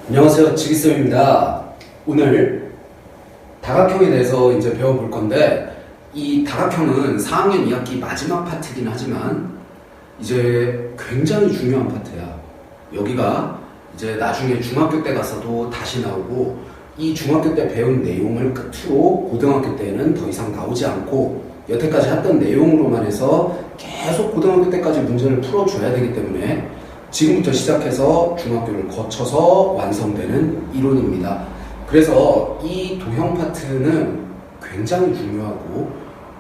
안녕하세요, 지기쌤입니다. 오늘 다각형에 대해서 이제 배워볼 건데, 이 다각형은 4학년 2학기 마지막 파트이긴 하지만 이제 굉장히 중요한 파트야. 여기가 이제 나중에 중학교 때 가서도 다시 나오고, 이 중학교 때 배운 내용을 끝으로 고등학교 때는 더 이상 나오지 않고, 여태까지 했던 내용으로만 해서 계속 고등학교 때까지 문제를 풀어줘야 되기 때문에 지금부터 시작해서 중학교를 거쳐서 완성되는 이론입니다. 그래서 이 도형 파트는 굉장히 중요하고,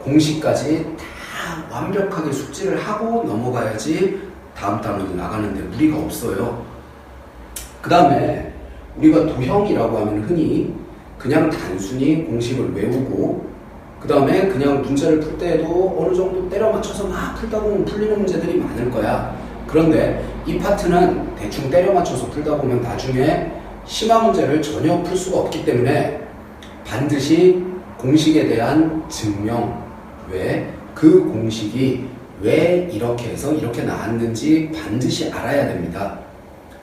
공식까지 다 완벽하게 숙지를 하고 넘어가야지 다음 단원이 나가는데 무리가 없어요. 그 다음에 우리가 도형이라고 하면 흔히 그냥 단순히 공식을 외우고, 그 다음에 그냥 문제를 풀 때에도 어느 정도 때려 맞춰서 막 풀다 보면 풀리는 문제들이 많을 거야. 그런데 이 파트는 대충 때려 맞춰서 풀다 보면 나중에 심화 문제를 전혀 풀 수가 없기 때문에 반드시 공식에 대한 증명, 왜 그 공식이 왜 이렇게 해서 이렇게 나왔는지 반드시 알아야 됩니다.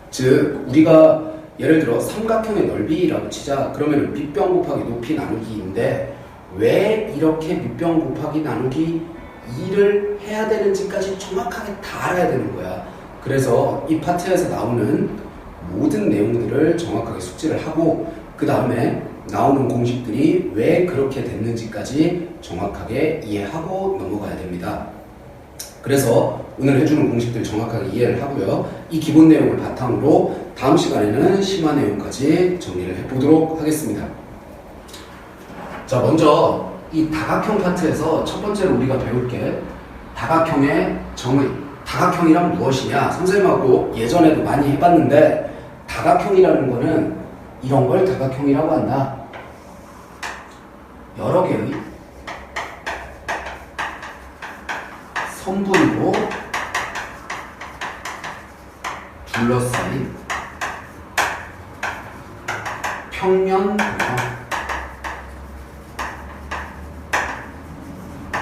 즉 우리가 예를 들어 삼각형의 넓이라고 치자. 그러면 밑변 곱하기 높이 나누기인데 왜 이렇게 밑변 곱하기 나누기 2를 해야 되는지까지 정확하게 다 알아야 되는 거야. 그래서 이 파트에서 나오는 모든 내용들을 정확하게 숙지를 하고, 그 다음에 나오는 공식들이 왜 그렇게 됐는지까지 정확하게 이해하고 넘어가야 됩니다. 그래서 오늘 해주는 공식들 정확하게 이해를 하고요. 이 기본 내용을 바탕으로 다음 시간에는 심화 내용까지 정리를 해보도록 하겠습니다. 자, 먼저 이 다각형 파트에서 첫 번째로 우리가 배울 게 다각형의 정의. 다각형이란 무엇이냐? 선생님하고 예전에도 많이 해봤는데, 다각형이라는 거는 이런 걸 다각형이라고 한다. 여러 개의 선분으로 둘러싸인 평면 도형.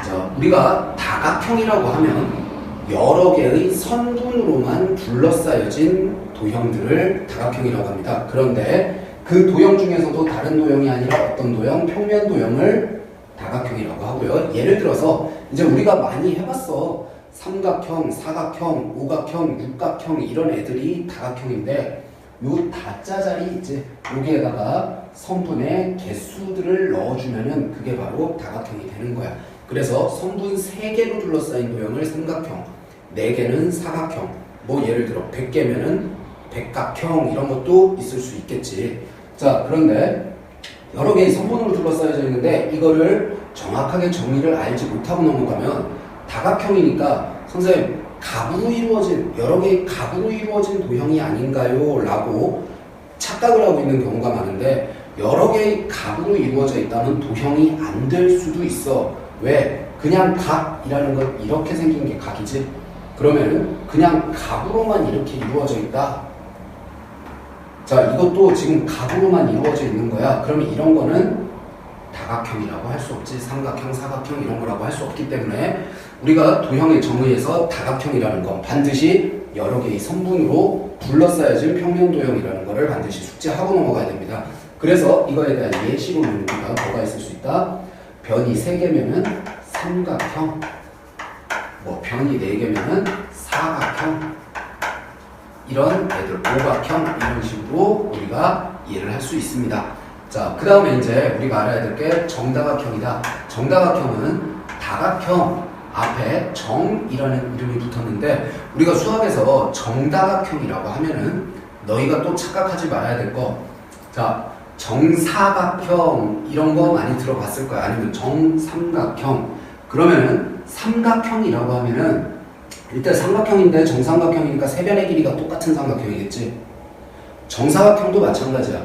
자, 우리가 다각형이라고 하면 여러 개의 선분으로만 둘러싸여진 도형들을 다각형이라고 합니다. 그런데 그 도형 중에서도 다른 도형이 아니라 어떤 도형? 평면 도형을 다각형이라고 하고요. 예를 들어서 이제 우리가 많이 해봤어. 삼각형, 사각형, 오각형, 육각형 이런 애들이 다각형인데, 요 다자 자리 이제 여기에다가 선분의 개수들을 넣어주면은 그게 바로 다각형이 되는 거야. 그래서 선분 3개로 둘러싸인 도형을 삼각형, 4개는 사각형, 뭐 예를 들어 100개면은 백각형 이런 것도 있을 수 있겠지. 자, 그런데 여러 개의 선분으로 둘러싸여져 있는데 이거를 정확하게 정의를 알지 못하고 넘어가면 다각형이니까 선생님 갑으로 이루어진, 여러 개의 갑으로 이루어진 도형이 아닌가요? 라고 착각을 하고 있는 경우가 많은데, 여러 개의 갑으로 이루어져 있다면 도형이 안 될 수도 있어. 왜? 그냥 각이라는 건 이렇게 생긴 게 각이지. 그러면 그냥 각으로만 이렇게 이루어져 있다. 자, 이것도 지금 각으로만 이루어져 있는 거야. 그러면 이런 거는 다각형이라고 할 수 없지. 삼각형, 사각형 이런 거라고 할 수 없기 때문에 우리가 도형의 정의에서 다각형이라는 건 반드시 여러 개의 선분으로 둘러싸여진 평면 도형이라는 거를 반드시 숙지하고 넘어가야 됩니다. 그래서 이거에 대한 예시로 우리가 뭐가 있을 수 있다? 변이 3개면은 삼각형, 뭐 변이 4개면은 사각형, 이런 애들, 오각형 이런 식으로 우리가 이해를 할 수 있습니다. 자, 그 다음에 이제 우리가 알아야 될 게 정다각형이다. 정다각형은 다각형 앞에 정이라는 이름이 붙었는데, 우리가 수학에서 정다각형이라고 하면은 너희가 또 착각하지 말아야 될 거, 자, 정사각형 이런 거 많이 들어봤을 거야. 아니면 정삼각형. 그러면은 삼각형이라고 하면은 일단 삼각형인데 정삼각형이니까 세 변의 길이가 똑같은 삼각형이겠지. 정사각형도 마찬가지야.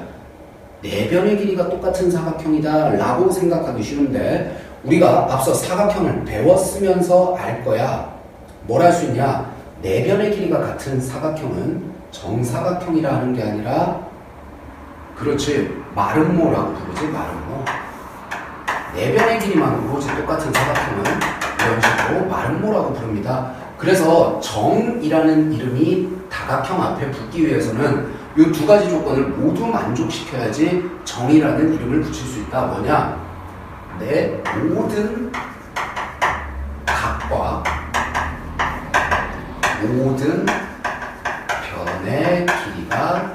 네 변의 길이가 똑같은 사각형이다 라고 생각하기 쉬운데, 우리가 앞서 사각형을 배웠으면서 알 거야. 뭘 할 수 있냐? 네 변의 길이가 같은 사각형은 정사각형이라 하는 게 아니라, 그렇지, 마름모라고 부르지. 마름모. 네 변의 길이만 오로지 똑같은 사각형은 이런 식으로 마름모라고 부릅니다. 그래서 정이라는 이름이 다각형 앞에 붙기 위해서는 이 두 가지 조건을 모두 만족시켜야지 정이라는 이름을 붙일 수 있다. 뭐냐? 내 모든 각과 모든 변의 길이가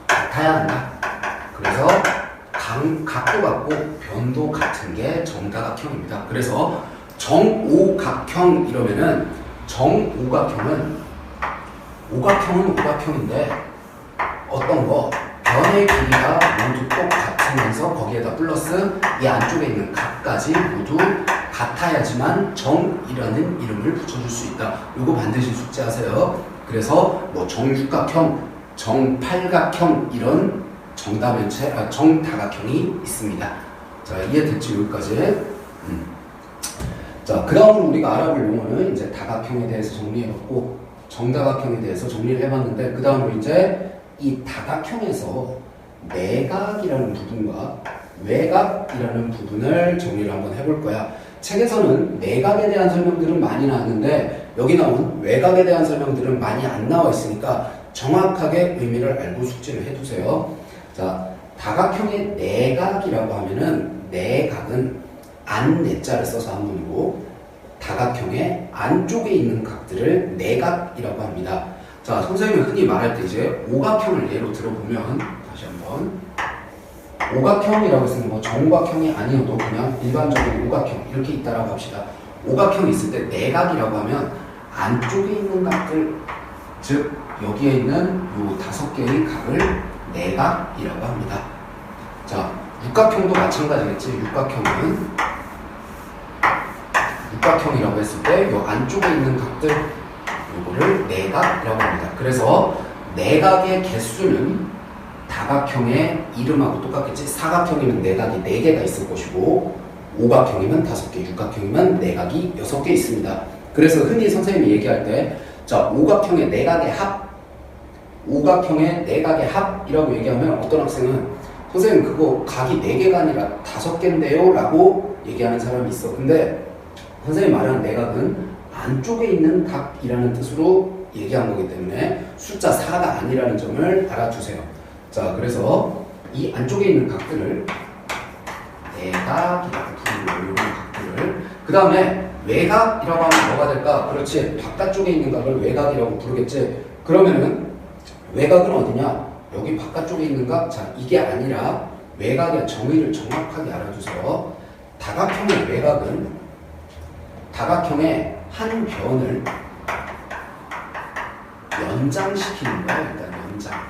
같아야 한다. 그래서 각도 같고 변도 같은 게 정다각형입니다. 그래서 정오각형 이러면은 정오각형은 오각형인데 어떤 거 변의 길이가 모두 똑같으면서 거기에다 플러스 이 안쪽에 있는 각까지 모두 같아야지만 정이라는 이름을 붙여줄 수 있다. 이거 반드시 숙지하세요. 그래서 뭐 정육각형, 정팔각형 이런 정다각형이 있습니다. 자, 이해됐지? 여기까지. 자, 그 다음으로 우리가 알아볼 용어는 이제 다각형에 대해서 정리해봤고 정다각형에 대해서 정리를 해봤는데 그 다음으로 이제 이 다각형에서 내각이라는 부분과 외각이라는 부분을 정리를 한번 해볼 거야. 책에서는 내각에 대한 설명들은 많이 나왔는데 여기 나온 외각에 대한 설명들은 많이 안 나와 있으니까 정확하게 의미를 알고 숙지를 해두세요. 자, 다각형의 내각이라고 하면은 내각은 안내자를 써서 한문으로 다각형의 안쪽에 있는 각들을 내각이라고 합니다. 자, 선생님이 흔히 말할 때 이제 오각형을 예로 들어보면 다시 한번 오각형이라고 했으면 뭐 정오각형이 아니어도 그냥 일반적인 오각형 이렇게 있다라고 합시다. 오각형이 있을 때 내각이라고 하면 안쪽에 있는 각들, 즉 여기에 있는 요 5개의 각을 내각이라고 합니다. 자, 육각형도 마찬가지겠지. 육각형이라고 했을 때 요 안쪽에 있는 각들 요거를 내각이라고 합니다. 그래서 내각의 개수는 다각형의 이름하고 똑같겠지. 사각형이면 내각이 4개가 있을 것이고 오각형이면 5개, 육각형이면 내각이 6개 있습니다. 그래서 흔히 선생님이 얘기할 때 자, 오각형의 내각의 합이라고 얘기하면 어떤 학생은 선생님 그거 각이 4개가 아니라 5개인데요? 라고 얘기하는 사람이 있어. 근데 선생님이 말하는 내각은 안쪽에 있는 각이라는 뜻으로 얘기한 거기 때문에 숫자 4가 아니라는 점을 알아두세요. 자, 그래서 이 안쪽에 있는 각들을 내각이라고 부르는 이런 각들을 그 다음에 외각이라고 하면 뭐가 될까? 그렇지, 바깥쪽에 있는 각을 외각이라고 부르겠지. 그러면은 외각은 어디냐? 여기 바깥쪽에 있는 각. 자, 이게 아니라 외각의 정의를 정확하게 알아두세요. 다각형의 외각은 다각형의 한 변을 연장시키는 거야. 일단 연장.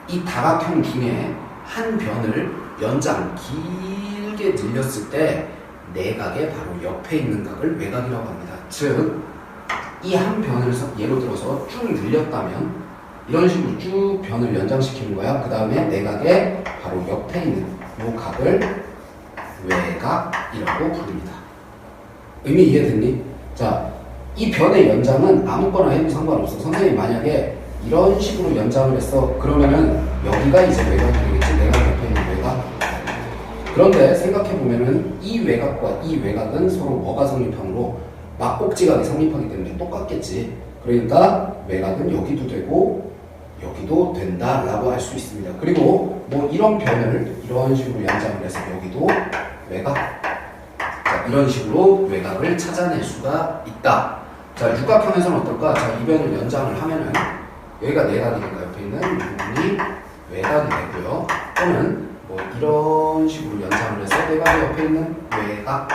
이 다각형 중에 한 변을 연장 길게 늘렸을 때 내각의 바로 옆에 있는 각을 외각이라고 합니다. 즉, 이 한 변을 예로 들어서 쭉 늘렸다면 이런 식으로 쭉 변을 연장시키는 거야. 그 다음에 내각의 바로 옆에 있는 이 각을 외각이라고 부릅니다. 의미 이해됐니? 자, 이 변의 연장은 아무거나 해도 상관없어. 선생님이 만약에 이런 식으로 연장을 했어. 그러면은 여기가 이제 외각이 되겠지. 내각 옆에 있는 외각. 그런데 생각해보면은 이 외각과 이 외각은 서로 뭐가 성립하므로 막꼭지각이 성립하기 때문에 똑같겠지. 그러니까 외각은 여기도 되고 여기도 된다라고 할 수 있습니다. 그리고 뭐 이런 변을 이런 식으로 연장을 해서 여기도 외각. 자, 이런 식으로 외각을 찾아낼 수가 있다. 자, 육각형에서는 어떨까? 자, 이 변을 연장을 하면은 여기가 내각이니까 옆에 있는 부분이 외각이 되고요. 또는 뭐 이런 식으로 연장을 해서 내각 옆에 있는 외각,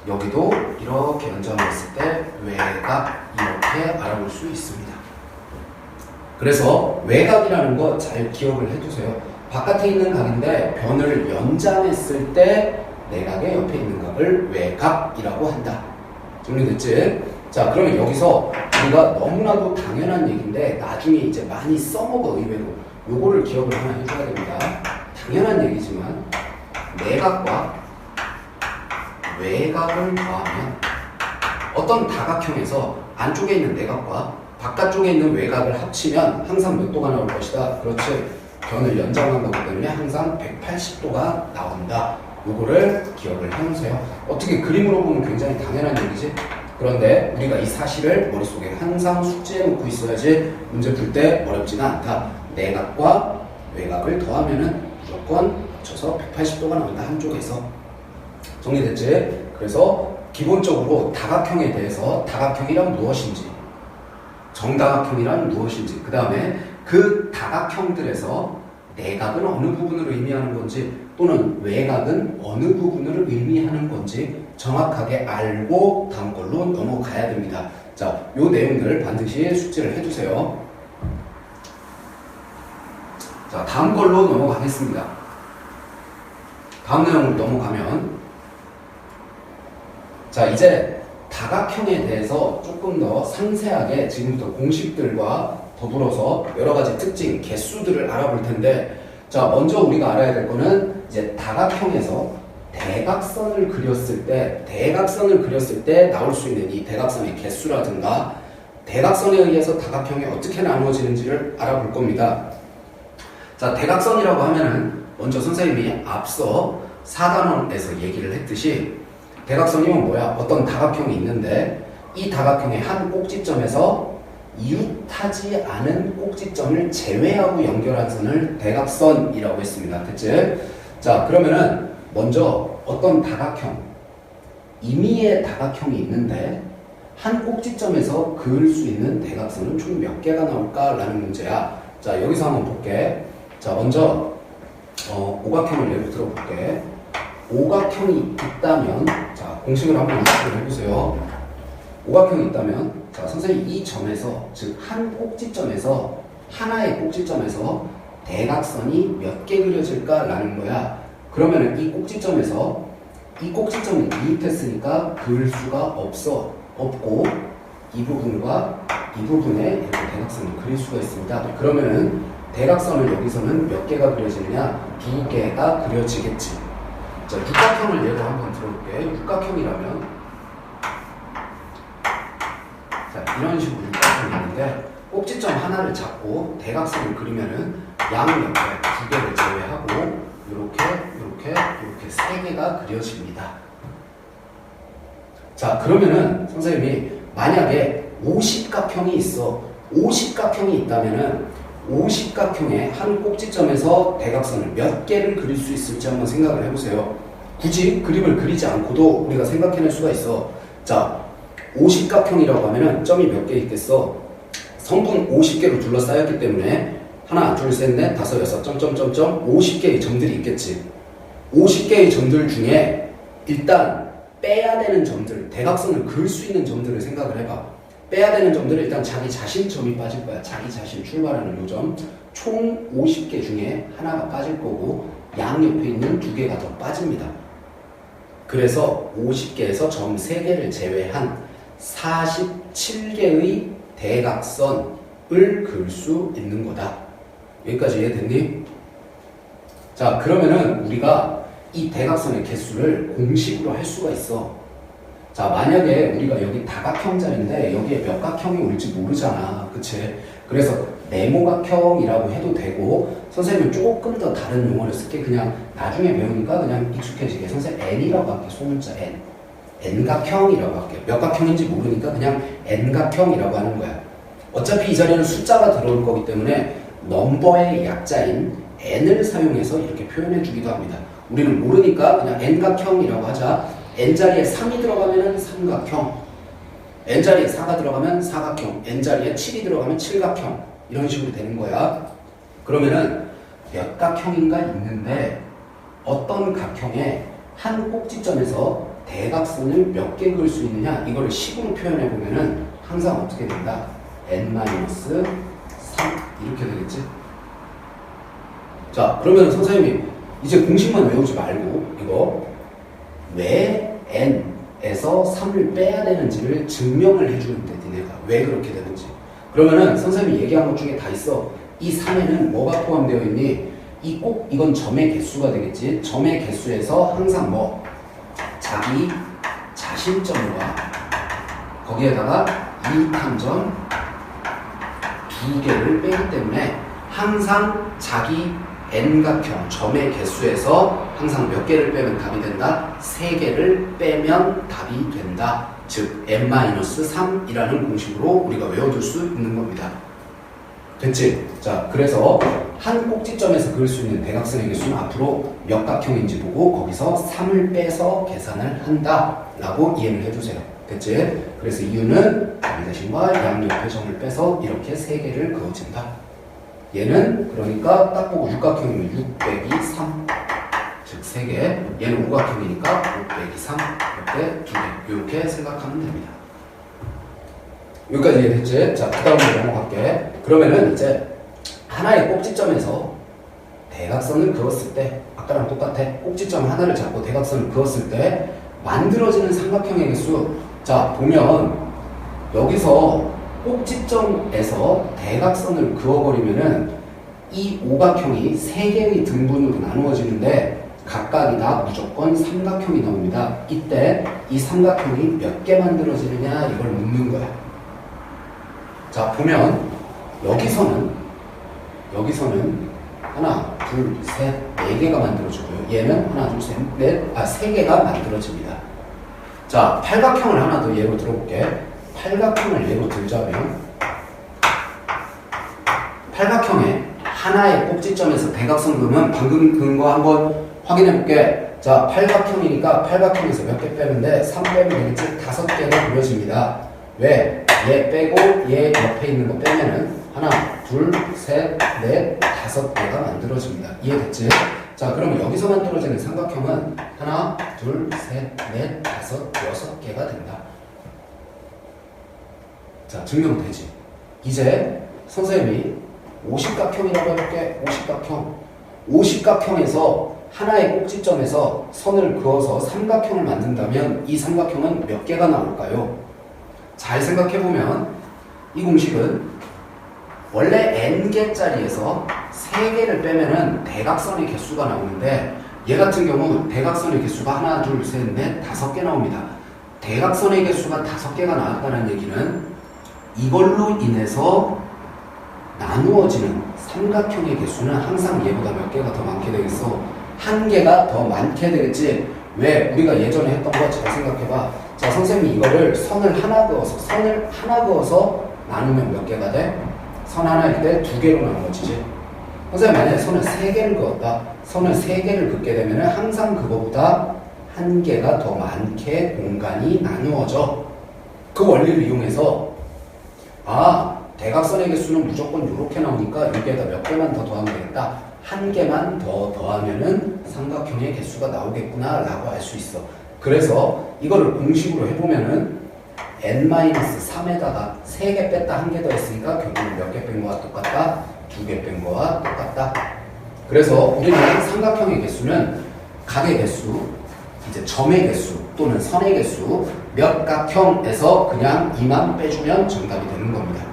여기도 이렇게 연장을 했을 때 외각, 이렇게 알아볼 수 있습니다. 그래서 외각이라는 거 잘 기억을 해두세요. 바깥에 있는 각인데 변을 연장했을 때 내각의 옆에 있는 각을 외각이라고 한다. 정리됐지? 자, 그러면 여기서 우리가 너무나도 당연한 얘기인데 나중에 이제 많이 써먹어. 의외로 요거를 기억을 하나 해줘야 됩니다. 당연한 얘기지만 내각과 외각을 더하면 어떤 다각형에서 안쪽에 있는 내각과 바깥쪽에 있는 외각을 합치면 항상 몇 도가 나올 것이다. 그렇지, 변을 연장한 거기 때문에 항상 180도가 나온다. 요거를 기억을 해놓으세요. 어떻게 그림으로 보면 굉장히 당연한 얘기지? 그런데 우리가 이 사실을 머릿속에 항상 숙지해 놓고 있어야지 문제 풀 때 어렵지가 않다. 내각과 외곽을 더하면은 무조건 합쳐서 180도가 나온다. 한쪽에서. 정리됐지? 그래서 기본적으로 다각형에 대해서 다각형이란 무엇인지, 정다각형이란 무엇인지, 그 다음에 그 다각형들에서 내각은 어느 부분을 의미하는 건지 또는 외곽은 어느 부분을 의미하는 건지 정확하게 알고 다음 걸로 넘어가야 됩니다. 자, 요 내용들 반드시 숙지를 해주세요. 자, 다음 걸로 넘어가겠습니다. 다음 내용으로 넘어가면, 자, 이제 다각형에 대해서 조금 더 상세하게 지금부터 공식들과 더불어서 여러 가지 특징, 개수들을 알아볼 텐데, 자, 먼저 우리가 알아야 될 거는 이제 다각형에서 대각선을 그렸을 때 나올 수 있는 이 대각선의 개수라든가 대각선에 의해서 다각형이 어떻게 나누어지는지를 알아볼 겁니다. 자, 대각선이라고 하면은 먼저 선생님이 앞서 4단원에서 얘기를 했듯이 대각선이면 뭐야? 어떤 다각형이 있는데 이 다각형의 한 꼭지점에서 이웃하지 않은 꼭지점을 제외하고 연결한 선을 대각선이라고 했습니다. 됐지? 자, 그러면은 먼저 어떤 다각형, 임의의 다각형이 있는데 한 꼭지점에서 그을 수 있는 대각선은 총 몇 개가 나올까라는 문제야. 자, 여기서 한번 볼게. 자, 먼저 오각형을 예로 들어볼게. 오각형이 있다면, 자, 공식을 한번 연습을 해보세요. 오각형이 있다면, 자, 선생님 이 점에서, 즉 한 꼭지점에서, 하나의 꼭지점에서 대각선이 몇 개 그려질까라는 거야. 그러면은 이 꼭지점에서, 이 꼭지점은 이웃했으니까 그을 수가 없고, 이 부분과 이 부분에 이렇게 대각선을 그릴 수가 있습니다. 그러면은 대각선을 여기서는 몇 개가 그려지느냐? 2개가 그려지겠지. 자, 육각형을 예로 한번 들어볼게. 육각형이라면, 자, 이런 식으로 육각형이 있는데 꼭지점 하나를 잡고 대각선을 그리면은 양옆에 2개를 제외하고 이렇게 3개가 그려집니다. 자, 그러면은 선생님이 만약에 50각형이 있어. 50각형이 있다면은 50각형의 한 꼭지점에서 대각선을 몇 개를 그릴 수 있을지 한번 생각을 해보세요. 굳이 그림을 그리지 않고도 우리가 생각해낼 수가 있어. 자, 50각형이라고 하면은 점이 몇 개 있겠어? 성분 50개로 둘러싸였기 때문에 하나, 둘, 셋, 넷, 다섯, 여섯, 점점점점 50개의 점들이 있겠지. 50개의 점들 중에 일단 빼야 되는 점들, 대각선을 그을 수 있는 점들을 생각을 해봐. 빼야 되는 점들은 일단 자기 자신 점이 빠질 거야. 자기 자신 출발하는 요점. 총 50개 중에 하나가 빠질 거고 양옆에 있는 2개가 더 빠집니다. 그래서 50개에서 점 3개를 제외한 47개의 대각선을 그을 수 있는 거다. 여기까지 이해됐니? 자, 그러면은 우리가 이 대각선의 개수를 공식으로 할 수가 있어. 자, 만약에 우리가 여기 다각형자리인데 여기에 몇 각형이 올지 모르잖아. 그치? 그래서 네모각형이라고 해도 되고, 선생님은 조금 더 다른 용어를 쓸게. 그냥 나중에 배우니까 그냥 익숙해지게. 선생님 N이라고 할게. 소문자 N. N각형이라고 할게. 몇 각형인지 모르니까 그냥 N각형이라고 하는 거야. 어차피 이 자리에는 숫자가 들어올 거기 때문에 넘버의 약자인 N을 사용해서 이렇게 표현해 주기도 합니다. 우리는 모르니까 그냥 N각형이라고 하자. N자리에 3이 들어가면 삼각형, N자리에 4가 들어가면 사각형, N자리에 7이 들어가면 칠각형, 이런 식으로 되는 거야. 그러면은 몇 각형인가 있는데 어떤 각형에 한 꼭지점에서 대각선을 몇 개 그을 수 있느냐, 이거를 식으로 표현해 보면은 항상 어떻게 된다? N-3 이렇게 되겠지? 자, 그러면 선생님이 이제 공식만 외우지 말고 이거 왜 n에서 3을 빼야 되는지를 증명을 해주는데, 니네가 왜 그렇게 되는지. 그러면은 선생님이 얘기한 것 중에 다 있어. 이 3에는 뭐가 포함되어 있니? 이건 점의 개수가 되겠지. 점의 개수에서 항상 뭐 자기 자신점과 거기에다가 이웃한 점 2개를 빼기 때문에 항상 자기 n각형 점의 개수에서 항상 몇 개를 빼면 답이 된다? 3개를 빼면 답이 된다. 즉 n-3이라는 공식으로 우리가 외워둘 수 있는 겁니다. 됐지? 자, 그래서 한 꼭지점에서 그을 수 있는 대각선의 개수는 앞으로 몇 각형인지 보고 거기서 3을 빼서 계산을 한다 라고 이해를 해주세요. 됐지? 그래서 이유는 답이 대신과 양옆의 점을 빼서 이렇게 3개를 그어진다. 얘는 그러니까 딱 보고 육각형이면 6 빼기 3, 즉 3개. 얘는 오각형이니까 5 빼기 3, 이렇게 2개. 이렇게 생각하면 됩니다. 여기까지 이해됐지? 자, 그 다음으로 넘어갈게. 그러면은 이제 하나의 꼭지점에서 대각선을 그었을 때, 아까랑 똑같아. 꼭지점 하나를 잡고 대각선을 그었을 때 만들어지는 삼각형의 개수. 자, 보면 여기서 꼭지점에서 대각선을 그어버리면은 이 오각형이 3개의 등분으로 나누어지는데 각각이 다 무조건 삼각형이 나옵니다. 이때 이 삼각형이 몇 개 만들어지느냐 이걸 묻는 거야. 자, 보면 여기서는 하나, 둘, 셋, 4개가 만들어지고요. 얘는 하나, 둘, 셋, 넷, 3개가 만들어집니다. 자, 팔각형을 하나 더 예로 들어볼게. 팔각형을 예로 들자면 팔각형의 하나의 꼭지점에서 대각선 그으면 방금 그은 거 한번 확인해 볼게. 자, 팔각형이니까 팔각형에서 몇 개 빼면 돼? 3 빼면 되겠지? 5개가 그려집니다. 왜? 얘 빼고 얘 옆에 있는 거 빼면은 하나, 둘, 셋, 넷, 5개가 만들어집니다. 이해됐지? 자, 그럼 여기서 만들어지는 삼각형은 하나, 둘, 셋, 넷, 5, 6개가 된다. 자, 증명되지? 이제 선생님이 오십각형이라고 해볼게. 오십각형. 오십각형에서 하나의 꼭지점에서 선을 그어서 삼각형을 만든다면 이 삼각형은 몇 개가 나올까요? 잘 생각해보면 이 공식은 원래 n개짜리에서 3개를 빼면은 대각선의 개수가 나오는데 얘 같은 경우 대각선의 개수가 하나, 둘, 셋, 넷, 5개 나옵니다. 대각선의 개수가 5개가 나왔다는 얘기는 이걸로 인해서 나누어지는 삼각형의 개수는 항상 얘보다 몇 개가 더 많게 되겠어? 1개가 더 많게 되겠지? 왜? 우리가 예전에 했던 거 잘 생각해봐. 자, 선생님이 이거를 선을 하나 그어서 나누면 몇 개가 돼? 선 하나일 때 2개로 나누어지지? 선생님 만약에 선을 3개를 그었다. 선을 3개를 긋게 되면 항상 그거보다 1개가 더 많게 공간이 나누어져. 그 원리를 이용해서 대각선의 개수는 무조건 이렇게 나오니까 여기에다 몇 개만 더 더하면 되겠다. 1개만 더 더하면은 삼각형의 개수가 나오겠구나 라고 알 수 있어. 그래서 이거를 공식으로 해보면은 n-3에다가 3개 뺐다 1개 더 했으니까 결국은 몇 개 뺀 거와 똑같다? 2개 뺀 거와 똑같다. 그래서 우리는 삼각형의 개수는 각의 개수, 이제 점의 개수 또는 선의 개수, 몇 각형에서 그냥 이만 빼주면 정답이 되는 겁니다.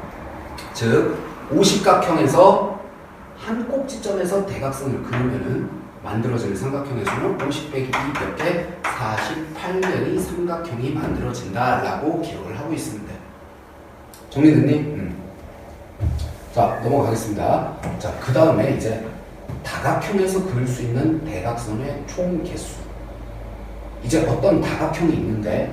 즉, 50각형에서 한 꼭지점에서 대각선을 그으면은 만들어지는 삼각형의 수는 50 빼기 2 몇 개? 48개의 삼각형이 만들어진다라고 기억을 하고 있습니다. 정리됐니? 자, 넘어가겠습니다. 자, 그 다음에 이제 다각형에서 그을 수 있는 대각선의 총 개수. 이제 어떤 다각형이 있는데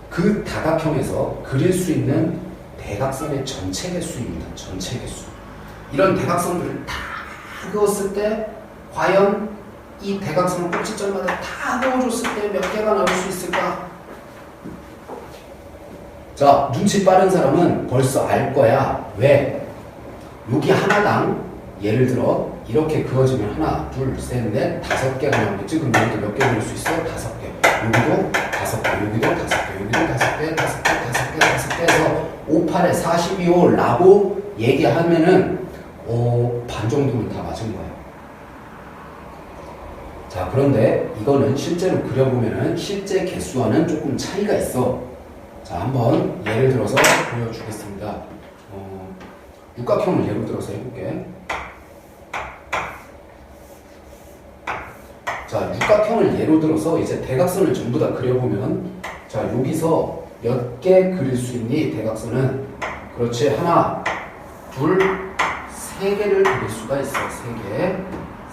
그 다각형에서 그릴 수 있는 대각선의 전체 개수입니다. 전체 개수. 이런 대각선들을 다 그었을 때 과연 이 대각선을 꼭지점마다 다 그어줬을 때 몇 개가 나올 수 있을까? 자, 눈치 빠른 사람은 벌써 알 거야. 왜? 여기 하나당 예를 들어 이렇게 그어지면 하나, 둘, 셋, 넷, 5개가 나오겠지? 그럼 여기도 몇 개 그릴 수 있어? 5개. 여기도 5개, 여기도 5개, 여기도 5개, 5개 해서 5, 8에 42호 라고 얘기하면은 반 정도는 다 맞은 거예요. 자, 그런데 이거는 실제로 그려보면은 실제 개수와는 조금 차이가 있어. 자, 한번 예를 들어서 보여주겠습니다. 육각형을 예로 들어서 해볼게. 자, 육각형을 예로 들어서 이제 대각선을 전부 다 그려보면, 자, 여기서 몇 개 그릴 수 있니? 대각선은. 그렇지. 하나, 둘, 3개를 그릴 수가 있어. 3개.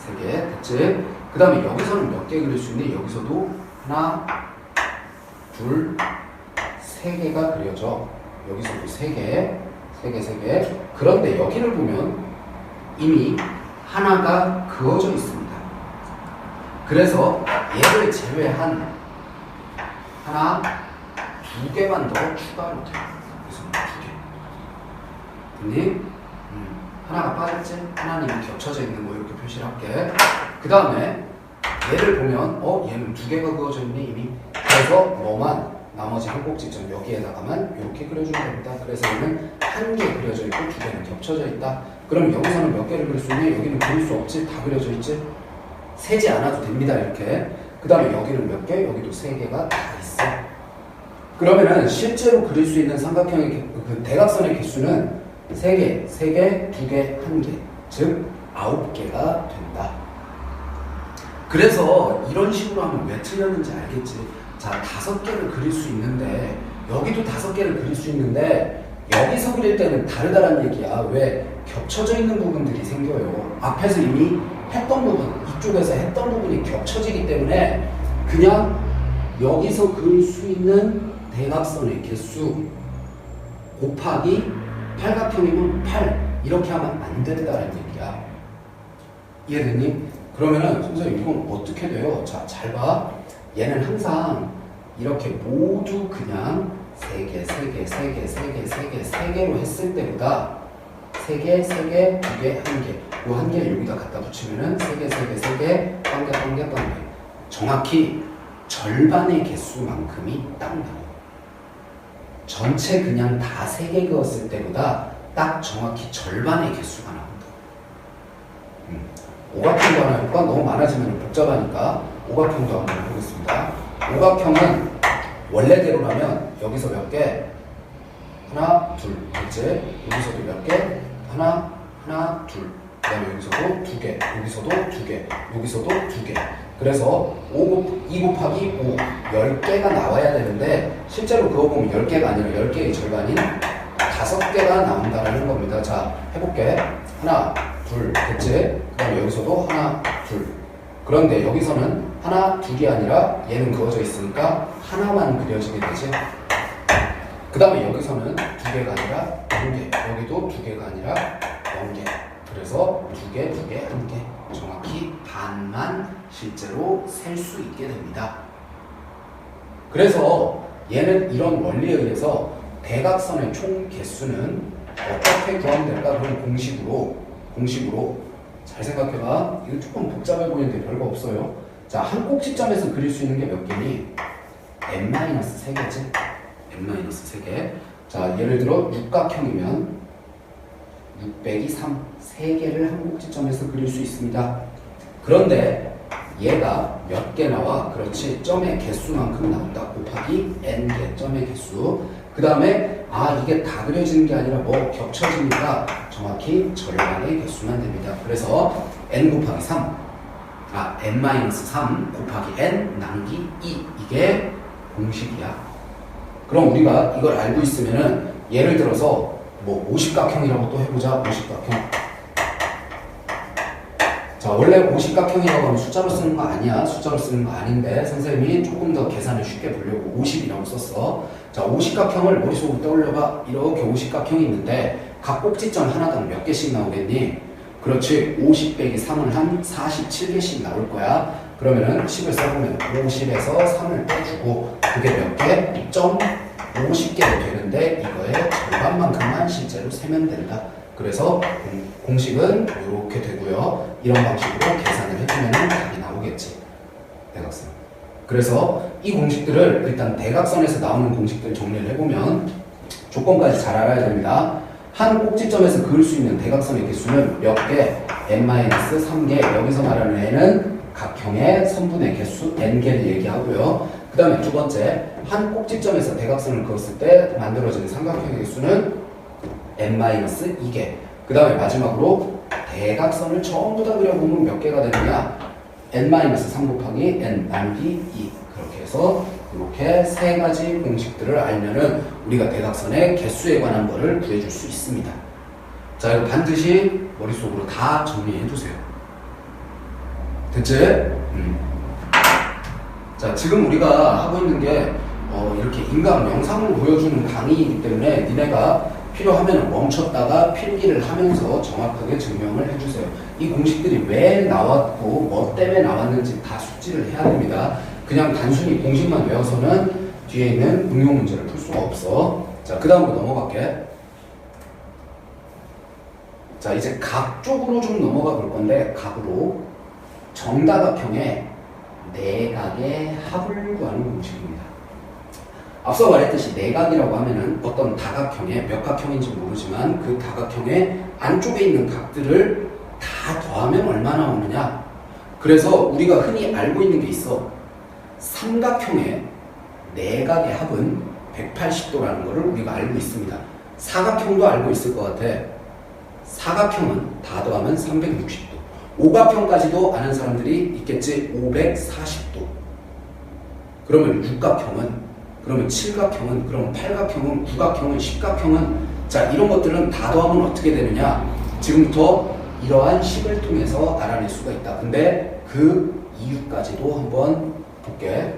3개 됐지? 그 다음에 여기서는 몇 개 그릴 수 있니? 여기서도 하나, 둘, 3개가 그려져. 여기서도 3개. 그런데 여기를 보면 이미 하나가 그어져 있습니다. 그래서 얘를 제외한 하나, 2개만 더 추가로 돼요. 그래서 2개. 됐니? 하나가 빠졌지? 하나는 겹쳐져 있는 거 이렇게 표시를 할게. 그 다음에 얘를 보면 얘는 2개가 그어져 있네 이미. 그래서 뭐만 나머지 한 꼭지점 여기에다가만 이렇게 그려주면 됩니다. 그래서 얘는 1개 그려져 있고 2개는 겹쳐져 있다. 그럼 여기서는 몇 개를 그릴 수 있니? 여기는 그릴 수 없지? 다 그려져 있지? 세지 않아도 됩니다. 이렇게. 그 다음에 여기는 몇 개? 여기도 3개가 다 있어. 그러면은 실제로 그릴 수 있는 삼각형의 그 대각선의 개수는 3개, 2개, 1개, 즉 9개가 된다. 그래서 이런 식으로 하면 왜 틀렸는지 알겠지? 자, 5개를 그릴 수 있는데 여기도 5개를 그릴 수 있는데 여기서 그릴 때는 다르다는 얘기야. 왜? 겹쳐져 있는 부분들이 생겨요. 앞에서 이미 했던 부분, 이쪽에서 했던 부분이 겹쳐지기 때문에 그냥 여기서 그릴 수 있는 대각선의 개수 곱하기 팔각형이면 8 이렇게 하면 안 된다는 얘기야. 이해됐니? 그러면은 선생님 이건 어떻게 돼요? 자, 잘 봐. 얘는 항상 이렇게 모두 그냥 3개로 했을 때보다 3개, 2개, 1개 요 1개를 여기다 갖다 붙이면은 3개, 빵개 정확히 절반의 개수만큼이 딱 나와요. 전체 그냥 다 3개 그었을 때보다 딱 정확히 절반의 개수가 나온다. 오각형도 하나 해볼까? 너무 많아지면 복잡하니까 오각형도 한번 해보겠습니다. 오각형은 원래대로라면 여기서 몇 개? 하나, 둘, 됐지? 여기서도 몇 개? 하나, 둘. 그 다음에 여기서도 2개, 여기서도 2개, 여기서도 2개. 그래서 2 곱하기 5, 10개가 나와야 되는데 실제로 그거 보면 10개가 아니라 10개의 절반인 5개가 나온다는 겁니다. 자, 해볼게. 하나, 둘, 됐지? 그 다음에 여기서도 하나, 둘. 그런데 여기서는 하나, 둘이 아니라 얘는 그어져 있으니까 하나만 그려지게 되지. 그 다음에 여기서는 2개가 아니라 0개, 여기도 2개가 아니라 0개. 그래서 2개, 1개. 정확히 반만 실제로 셀 수 있게 됩니다. 그래서 얘는 이런 원리에 의해서 대각선의 총 개수는 어떻게 구하면 될까? 그럼 공식으로 잘 생각해봐. 이거 조금 복잡해 보이는데 별거 없어요. 자, 한 꼭지점에서 그릴 수 있는 게 몇 개니? n-3개지? n-3개. 자, 예를 들어 육각형이면 6 빼기 3, 3개를 한 꼭지점에서 그릴 수 있습니다. 그런데 얘가 몇 개 나와? 그렇지. 점의 개수만큼 나온다. 곱하기 n개 점의 개수. 그 다음에 이게 다 그려지는 게 아니라 뭐 겹쳐지니까 정확히 절반의 개수만 됩니다. 그래서 n 곱하기 3, n-3 곱하기 n 남기 2 이게 공식이야. 그럼 우리가 이걸 알고 있으면은 예를 들어서 뭐 오십각형이라고 또 해보자. 오십각형. 자, 원래 오십각형이라고 하면 숫자로 쓰는 거 아니야. 숫자로 쓰는 거 아닌데 선생님이 조금 더 계산을 쉽게 보려고 50이라고 썼어. 자, 오십각형을 머릿속으로 떠올려봐. 이렇게 오십각형이 있는데 각 꼭지점 하나당 몇 개씩 나오겠니? 그렇지. 50 빼기 3은 한 47개씩 나올 거야. 그러면은 10을 써보면 50에서 3을 빼주고 그게 몇 개? 점 50개가 되는데 이거의 절반만큼만 실제로 세면 된다. 그래서 공식은 이렇게 되고요. 이런 방식으로 계산을 해주면 답이 나오겠지. 대각선. 그래서 이 공식들을 일단 대각선에서 나오는 공식들 정리를 해보면 조건까지 잘 알아야 됩니다. 한 꼭지점에서 그을 수 있는 대각선의 개수는 몇 개? n-3개. 여기서 말하는 n은 각형의 선분의 개수 n개를 얘기하고요. 그 다음에 두 번째, 한 꼭지점에서 대각선을 그었을 때 만들어지는 삼각형의 개수는 n-2개. 그 다음에 마지막으로 대각선을 전부 다 그려보면 몇 개가 되느냐? n-3 곱하기 n 나누기 2. 그렇게 해서 이렇게 세 가지 공식들을 알면은 우리가 대각선의 개수에 관한 거를 구해줄 수 있습니다. 자, 이거 반드시 머릿속으로 다 정리해 두세요. 됐지? 자, 지금 우리가 하고 있는 게 이렇게 인강 영상을 보여주는 강의이기 때문에 니네가 필요하면 멈췄다가 필기를 하면서 정확하게 증명을 해주세요. 이 공식들이 왜 나왔고 뭐 때문에 나왔는지 다 숙지를 해야 됩니다. 그냥 단순히 공식만 외워서는 뒤에 있는 응용 문제를 풀 수가 없어. 자, 그 다음으로 넘어갈게. 자, 이제 각 쪽으로 좀 넘어가 볼 건데, 각으로 정다각형의 내각의 합을 구하는 공식입니다. 앞서 말했듯이 내각이라고 하면은 어떤 다각형의 몇 각형인지 모르지만 그 다각형의 안쪽에 있는 각들을 다 더하면 얼마나 오느냐. 그래서 우리가 흔히 알고 있는 게 있어. 삼각형의 내각의 합은 180도라는 것을 우리가 알고 있습니다. 사각형도 알고 있을 것 같아. 사각형은 다 더하면 360도. 오각형까지도 아는 사람들이 있겠지. 540도. 그러면 육각형은, 그러면 칠각형은, 그러면 팔각형은, 구각형은, 십각형은, 자, 이런 것들은 다 더하면 어떻게 되느냐. 지금부터 이러한 식을 통해서 알아낼 수가 있다. 근데 그 이유까지도 한번 볼게.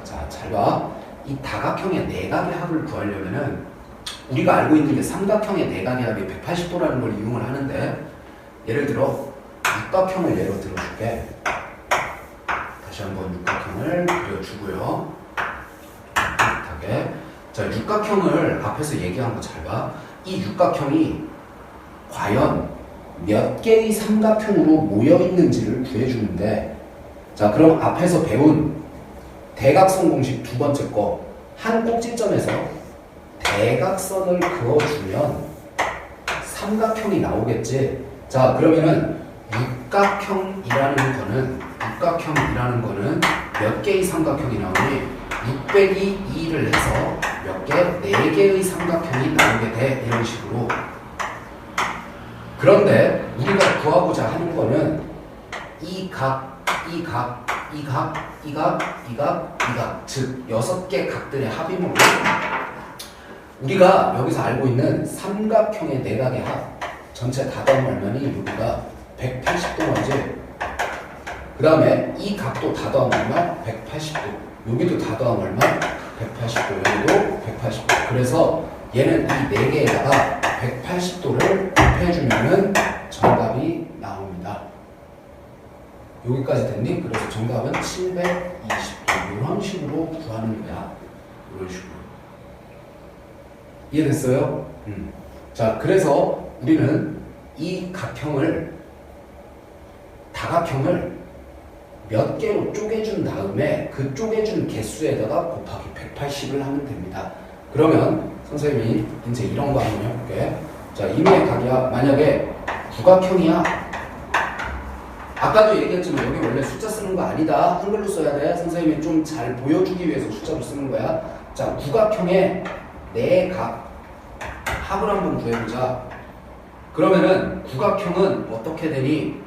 자, 잘 봐. 이 다각형의 내각의 합을 구하려면은 우리가 알고 있는 게 삼각형의 내각의 합이 180도라는 걸 이용을 하는데, 예를 들어 육각형을 예로 들어줄게. 다시 한번 육각형을 그려주고요. 비슷하게. 자, 육각형을 앞에서 얘기한 거 잘 봐. 이 육각형이 과연 몇 개의 삼각형으로 모여 있는지를 구해주는데, 자, 그럼 앞에서 배운 대각선 공식 두 번째 거, 한 꼭지점에서 대각선을 그어주면 삼각형이 나오겠지. 자, 그러면은 육각형이라는 거는 몇 개의 삼각형이 나오니 6 빼기 2를 해서 몇 개? 4개의 삼각형이 나오게 돼. 이런 식으로. 그런데 우리가 구하고자 하는 거는 이 각, 이 각, 이 각, 이 각, 이 각, 이 각, 즉 6개 각들의 합이므로 우리가 여기서 알고 있는 삼각형의 내각의 합 전체 다 더하면 얼마니? 여기가 180도인지, 그 다음에 이 각도 다 더하면 얼마? 180도. 여기도 다 더하면 얼마? 180도. 여기도 180도. 그래서 얘는 이 4개에다가 180도를 곱해주면은 정답이 나옵니다. 여기까지 됐니? 그래서 정답은 720도. 이런 식으로 구하는 거야. 이런 식으로. 이해됐어요? 자, 그래서 우리는 이 각형을, 다각형을 몇 개로 쪼개준 다음에 그 쪼개준 개수에다가 곱하기 180을 하면 됩니다. 그러면 선생님이 이제 이런 거 한번 해볼게. 자, 임의의 각이야. 만약에 구각형이야. 아까도 얘기했지만 여기 원래 숫자 쓰는 거 아니다. 한글로 써야 돼. 선생님이 좀 잘 보여주기 위해서 숫자로 쓰는 거야. 자, 구각형의 내각 합을 한번 구해보자. 그러면은 구각형은 어떻게 되니?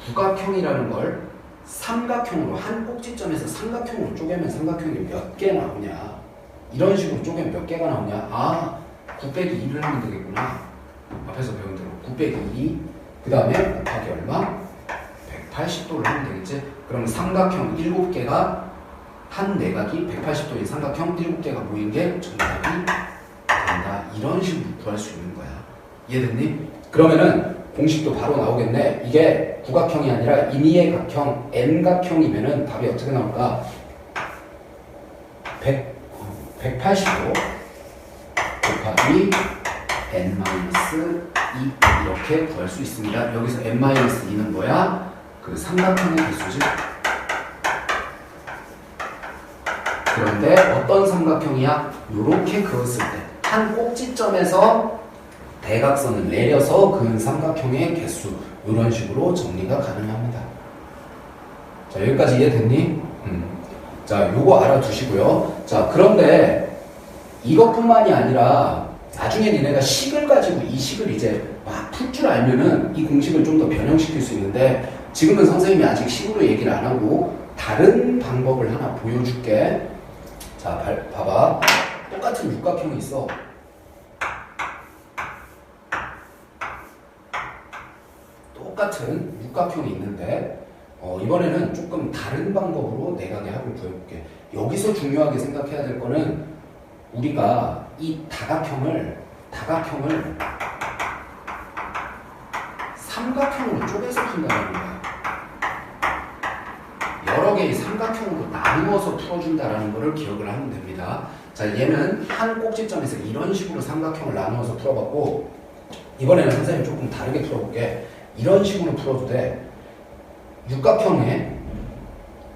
구각형이라는 걸 삼각형으로, 한 꼭지점에서 삼각형으로 쪼개면 삼각형이 몇 개 나오냐. 이런 식으로 쪼개면 몇 개가 나오냐. 아, 9 빼기 2를 하면 되겠구나. 앞에서 배운 대로 9 빼기 2, 그 다음에 곱하기 얼마? 180도를 하면 되겠지. 그럼 삼각형 7개가, 한 내각이 180도인 삼각형 7개가 모인 게 정답이 된다. 이런 식으로 구할 수 있는 거야. 이해됐니? 그러면은 공식도 바로 나오겠네. 이게 구각형이 아니라 임의의 각형, n각형이면은 답이 어떻게 나올까? 180도 곱하기 n-2 이렇게 구할 수 있습니다. 여기서 n-2는 뭐야? 그 삼각형의 개수지. 그런데 어떤 삼각형이야? 요렇게 그었을 때 한 꼭지점에서 대각선을 내려서 그은 삼각형의 개수, 이런 식으로 정리가 가능합니다. 자, 여기까지 이해됐니? 자, 요거 알아두시고요. 자, 그런데 이것뿐만이 아니라 나중에 니네가 식을 가지고 이 식을 이제 막 풀 줄 알면은 이 공식을 좀 더 변형시킬 수 있는데, 지금은 선생님이 아직 식으로 얘기를 안 하고 다른 방법을 하나 보여줄게. 자, 봐봐. 똑같은 육각형이 있어. 똑같은 육각형이 있는데, 이번에는 조금 다른 방법으로 내각의 합을 구해볼게. 여기서 중요하게 생각해야 될 거는 우리가 이 다각형을 삼각형으로 쪼개서 푼다는 거야. 여러 개의 삼각형으로 나누어서 풀어준다라는 것을 기억을 하면 됩니다. 자, 얘는 한 꼭지점에서 이런 식으로 삼각형을 나누어서 풀어봤고, 이번에는 선생님이 조금 다르게 풀어볼게. 이런 식으로 풀어도 돼. 육각형의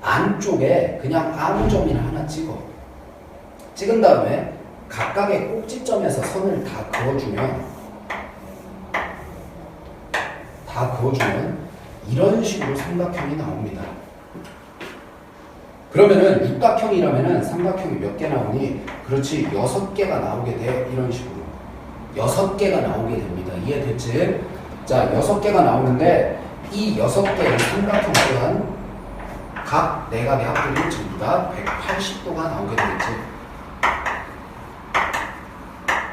안쪽에 그냥 아무 점이나 하나 찍은 다음에 각각의 꼭지점에서 선을 다 그어주면 이런 식으로 삼각형이 나옵니다. 그러면은 육각형이라면은 삼각형이 몇 개 나오니? 그렇지, 6개가 나오게 돼. 이런 식으로 6개가 나오게 됩니다. 이해됐지? 자, 6개가 나오는데 이 6개의 삼각형 또한 각 내각의 합들이 전부 다 180도가 나오게 되겠지.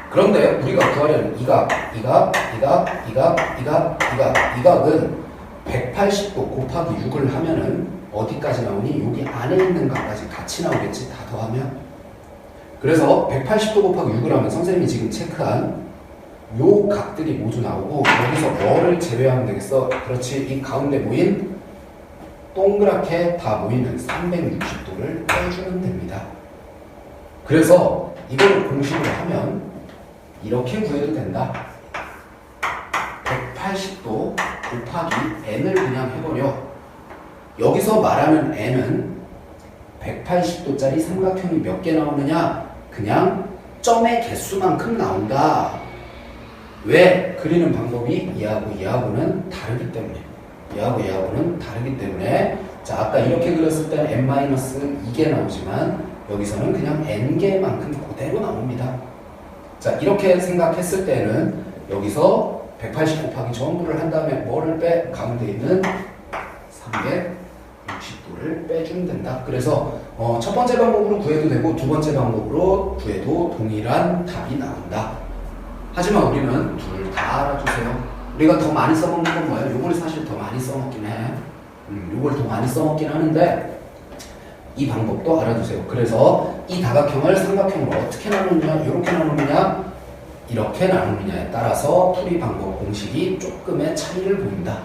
그런데 우리가 구하려는 이 각은 180도 곱하기 6을 하면은 어디까지 나오니? 여기 안에 있는 각까지 같이 나오겠지, 다 더하면. 그래서 180도 곱하기 6을 하면 선생님이 지금 체크한 요 각들이 모두 나오고, 여기서 뭐를 제외하면 되겠어? 그렇지, 이 가운데 모인 동그랗게 다 모이는 360도를 빼주면 됩니다. 그래서 이걸 공식으로 하면 이렇게 구해도 된다. 180도 곱하기 n을 그냥 해버려. 여기서 말하는 n은 180도짜리 삼각형이 몇 개 나오느냐? 그냥 점의 개수만큼 나온다. 왜? 그리는 방법이 얘하고는 다르기 때문에. 자, 아까 이렇게 그렸을 때는 n-2개 나오지만 여기서는 그냥 n개만큼 그대로 나옵니다. 자, 이렇게 생각했을 때는 여기서 180 곱하기 전부를 한 다음에 뭐를 빼? 가운데 있는 360도를 빼주면 된다. 그래서 첫 번째 방법으로 구해도 되고 두 번째 방법으로 구해도 동일한 답이 나온다. 하지만 우리는 둘 다 알아주세요. 우리가 더 많이 써먹는 건 뭐예요? 요걸 사실 더 많이 써먹긴 해. 요걸 더 많이 써먹긴 하는데 이 방법도 알아두세요. 그래서 이 다각형을 삼각형으로 어떻게 나누느냐, 이렇게 나누느냐, 이렇게 나누느냐에 따라서 풀이 방법 공식이 조금의 차이를 보인다.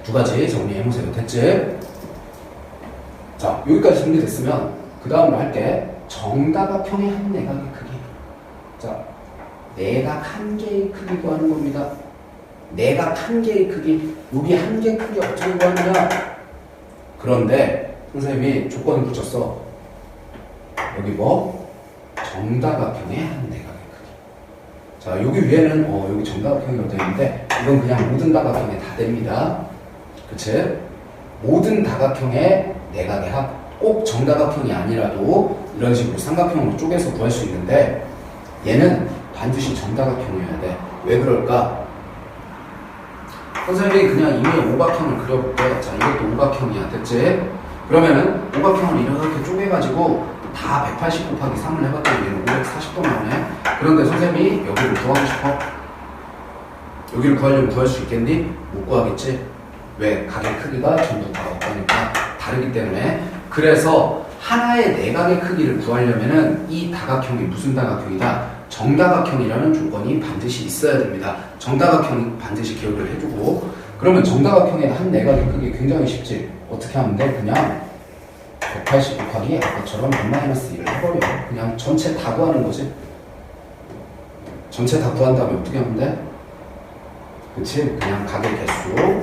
두 가지 정리해보세요. 됐지? 자, 여기까지 정리됐으면 그 다음으로 할게. 정다각형의 한 내각의 크기. 자, 내각 한 개의 크기 구하는 겁니다. 내각 한 개의 크기. 여기 한 개 크기 어떻게 구하느냐? 그런데 선생님이 조건을 붙였어. 여기 뭐? 정다각형의 한 내각의 크기. 자, 여기 위에는 여기 정다각형이라고 되어 있는데 이건 그냥 모든 다각형에 다 됩니다. 그치? 모든 다각형의 내각의 합. 꼭 정다각형이 아니라도 이런 식으로 삼각형으로 쪼개서 구할 수 있는데 얘는 반드시 정다각형이어야 돼. 왜 그럴까? 선생님이 그냥 이미 오각형을 그려볼게. 자, 이것도 오각형이야. 됐지? 그러면은 오각형을 이렇게 쪼개가지고 다 180 곱하기 3을 해봤더니 얘는 540도 나오네. 그런데 선생님이 여기를 구하고 싶어? 여기를 구하려면 구할 수 있겠니? 못 구하겠지? 왜? 각의 크기가 전부 다 없다니까. 다르기 때문에. 그래서 하나의 내각의 크기를 구하려면은 이 다각형이 무슨 다각형이다? 정다각형이라는 조건이 반드시 있어야 됩니다. 정다각형이 반드시 기억을 해두고. 그러면 정다각형의 한 내각의 크기 굉장히 쉽지. 어떻게 하면 돼? 그냥 180 곱하기 아까처럼 n-1을 해버려. 그냥 전체 다 구하는 거지. 전체 다 구한 다음에 어떻게 하면 돼? 그치? 그냥 각의 개수로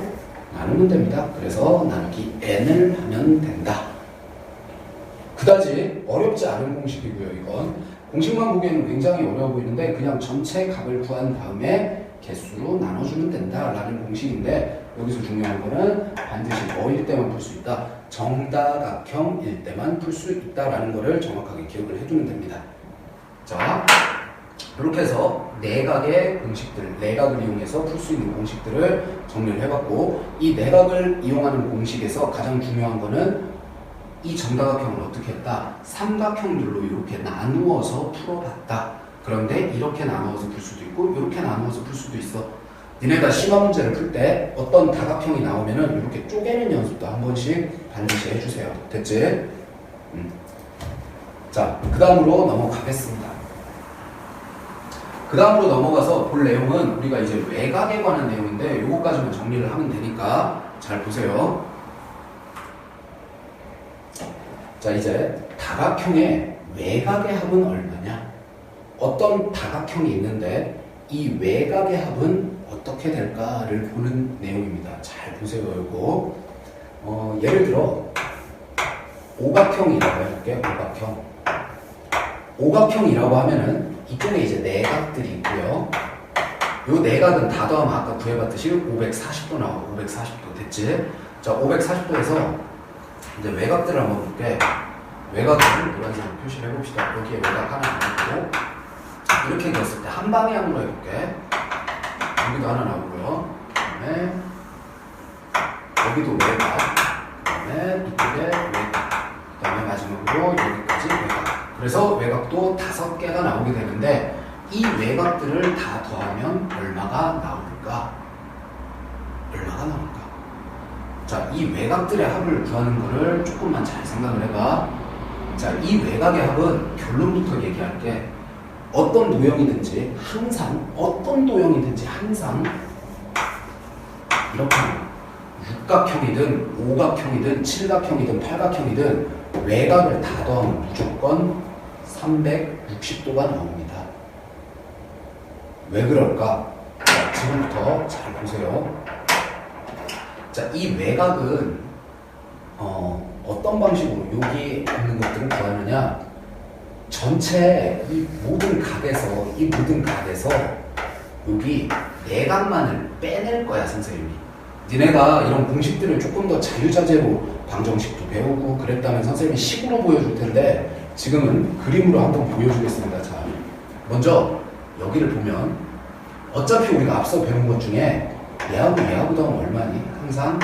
나누면 됩니다. 그래서 나누기 n을 하면 된다. 그다지 어렵지 않은 공식이고요. 이건 공식만 보기에는 굉장히 어려워 보이는데 그냥 전체 값을 구한 다음에 개수로 나눠주면 된다라는 공식인데 여기서 중요한 거는 반드시 뭐일 때만 풀 수 있다? 정다각형일 때만 풀 수 있다라는 거를 정확하게 기억을 해주면 됩니다. 자, 이렇게 해서 내각의 공식들, 내각을 이용해서 풀 수 있는 공식들을 정리를 해봤고 이 내각을 이용하는 공식에서 가장 중요한 거는 이 정다각형을 어떻게 했다? 삼각형들로 이렇게 나누어서 풀어봤다. 그런데 이렇게 나누어서 풀 수도 있고 이렇게 나누어서 풀 수도 있어. 니네가 심화 문제를 풀 때 어떤 다각형이 나오면은 이렇게 쪼개는 연습도 한 번씩 반드시 해주세요. 됐지? 자, 그 다음으로 넘어가겠습니다. 그 다음으로 넘어가서 볼 내용은 우리가 이제 외곽에 관한 내용인데 요거까지만 정리를 하면 되니까 잘 보세요. 자, 이제 다각형의 외곽의 합은 얼마냐? 어떤 다각형이 있는데 이 외곽의 합은 어떻게 될까를 보는 내용입니다. 잘 보세요, 이거. 예를 들어 오각형이라고 해볼게요. 오각형이라고 하면은 이쪽에 이제 내각들이 있고요. 요 내각은 다 더하면 아까 구해봤듯이 540도 나와. 540도 됐지? 자, 540도에서 이제 외곽들을 한번 볼게. 외곽을 노란색으로 표시를 해봅시다. 여기에 외곽 하나 나오고 이렇게 그렸을 때 한 방향으로 해볼게. 여기도 하나 나오고요. 그다음에 여기도 외곽. 그다음에 이쪽에 외곽. 그다음에 마지막으로 여기까지 외곽. 그래서 외곽도 5개가 나오게 되는데 이 외곽들을 다 더하면 얼마가 나올까? 얼마가 나올까? 자, 이 외곽들의 합을 구하는 거를 조금만 잘 생각을 해봐. 자, 이 외곽의 합은 결론부터 얘기할게. 어떤 도형이든지 항상 이렇게 육각형이든 오각형이든 칠각형이든 팔각형이든 외곽을 다 더하면 무조건 360도가 나옵니다. 왜 그럴까? 자, 지금부터 잘 보세요. 자, 이 외곽은 어떤 방식으로 여기 있는 것들을 구하느냐? 전체 이 모든 각에서 여기 내각만을 빼낼 거야, 선생님이. 니네가 이런 공식들을 조금 더 자유자재로 방정식도 배우고 그랬다면 선생님이 식으로 보여줄 텐데 지금은 그림으로 한번 보여주겠습니다. 자, 먼저 여기를 보면 어차피 우리가 앞서 배운 것 중에 얘하고 더하면 얼마니? 항상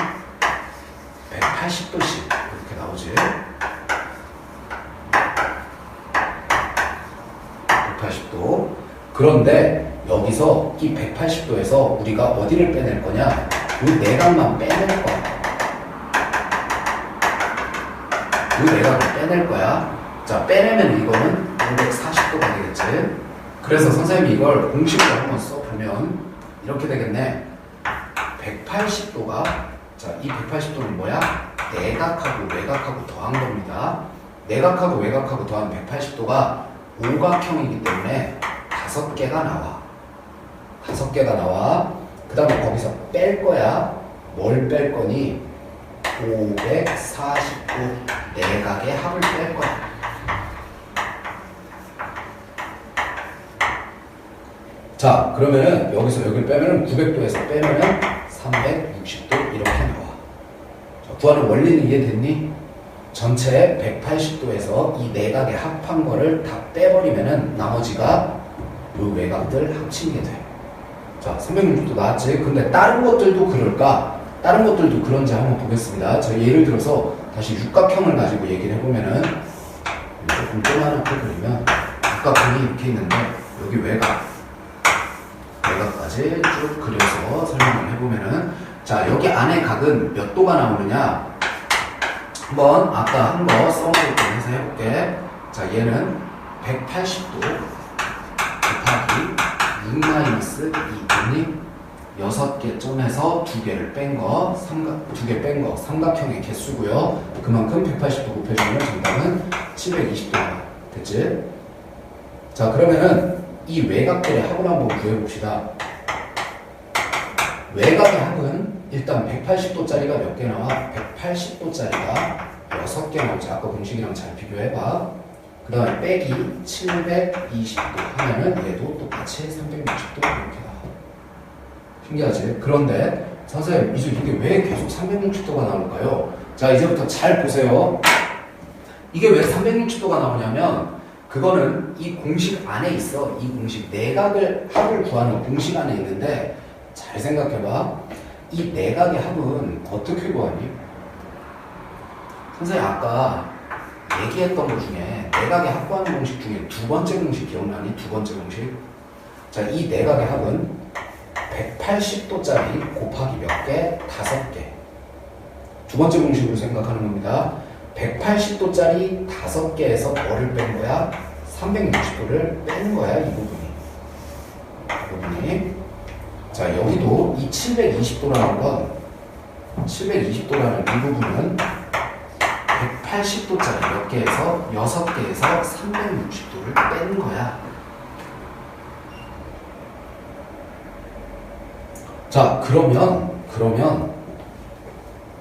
180도씩 이렇게 나오지. 180도. 그런데 여기서 이 180도에서 우리가 어디를 빼낼 거냐? 이 내각만 빼낼 거야. 이 내각을 빼낼 거야. 자, 빼내면 이거는 540도가 되겠지. 그래서 선생님이 이걸 공식으로 한번 써보면 이렇게 되겠네. 180도가, 자, 이 180도는 뭐야? 내각하고 외곽하고 더한 겁니다. 내각하고 외곽하고 더한 180도가 오각형이기 때문에 5개가 나와. 5개가 나와. 그 다음에 거기서 뺄 거야. 뭘 뺄 거니? 549 내각의 합을 뺄 거야. 자, 그러면은 여기서 여기를 빼면은 900도에서 빼면은 360도 이렇게 나와. 자, 구하는 원리는 이해됐니? 전체 180도에서 이 내각의 합한 거를 다 빼버리면은 나머지가 요 외곽들 합친 게 돼. 자, 360도 나왔지? 근데 다른 것들도 그럴까? 다른 것들도 그런지 한번 보겠습니다. 자, 예를 들어서 다시 육각형을 가지고 얘기를 해보면은 조금 조그맣게 그리면 육각형이 이렇게 있는데 여기 외곽까지 쭉 그려서 설명을 해보면은 자, 여기 안에 각은 몇 도가 나오느냐? 한번 아까 한 거 써놓고 해서 해볼게. 자, 얘는 180도 곱하기 6-2니 6개 점에서 2개를 뺀 거, 2개 뺀 거, 삼각형의 개수고요. 그만큼 180도 곱해주면 정답은 720도가 됐지? 자, 그러면은 이 외곽들의 합을 한번 구해봅시다. 외곽의 합은 일단 180도짜리가 몇 개 나와? 180도짜리가 6개 나오지. 아까 공식이랑 잘 비교해봐. 그 다음에 빼기 720도 하면은 얘도 똑같이 360도 이렇게 나와. 신기하지? 그런데 선생님 이게 왜 계속 360도가 나올까요? 자, 이제부터 잘 보세요. 이게 왜 360도가 나오냐면 그거는 이 공식 안에 있어. 이 공식 내각을 합을 구하는 공식 안에 있는데 잘 생각해봐. 이 내각의 합은 어떻게 구하니? 선생님 아까 얘기했던 것 중에 내각의 합 구하는 공식 중에 두 번째 공식 기억나니? 두 번째 공식. 자, 이 내각의 합은 180도짜리 곱하기 몇 개? 5개. 두 번째 공식으로 생각하는 겁니다. 180도짜리 5개에서 뭐를 뺀 거야? 360도를 뺀 거야, 이 부분이. 자, 여기도 이 720도라는 건, 720도라는 이 부분은 180도짜리 몇 개에서 6개에서 360도를 뺀 거야. 자, 그러면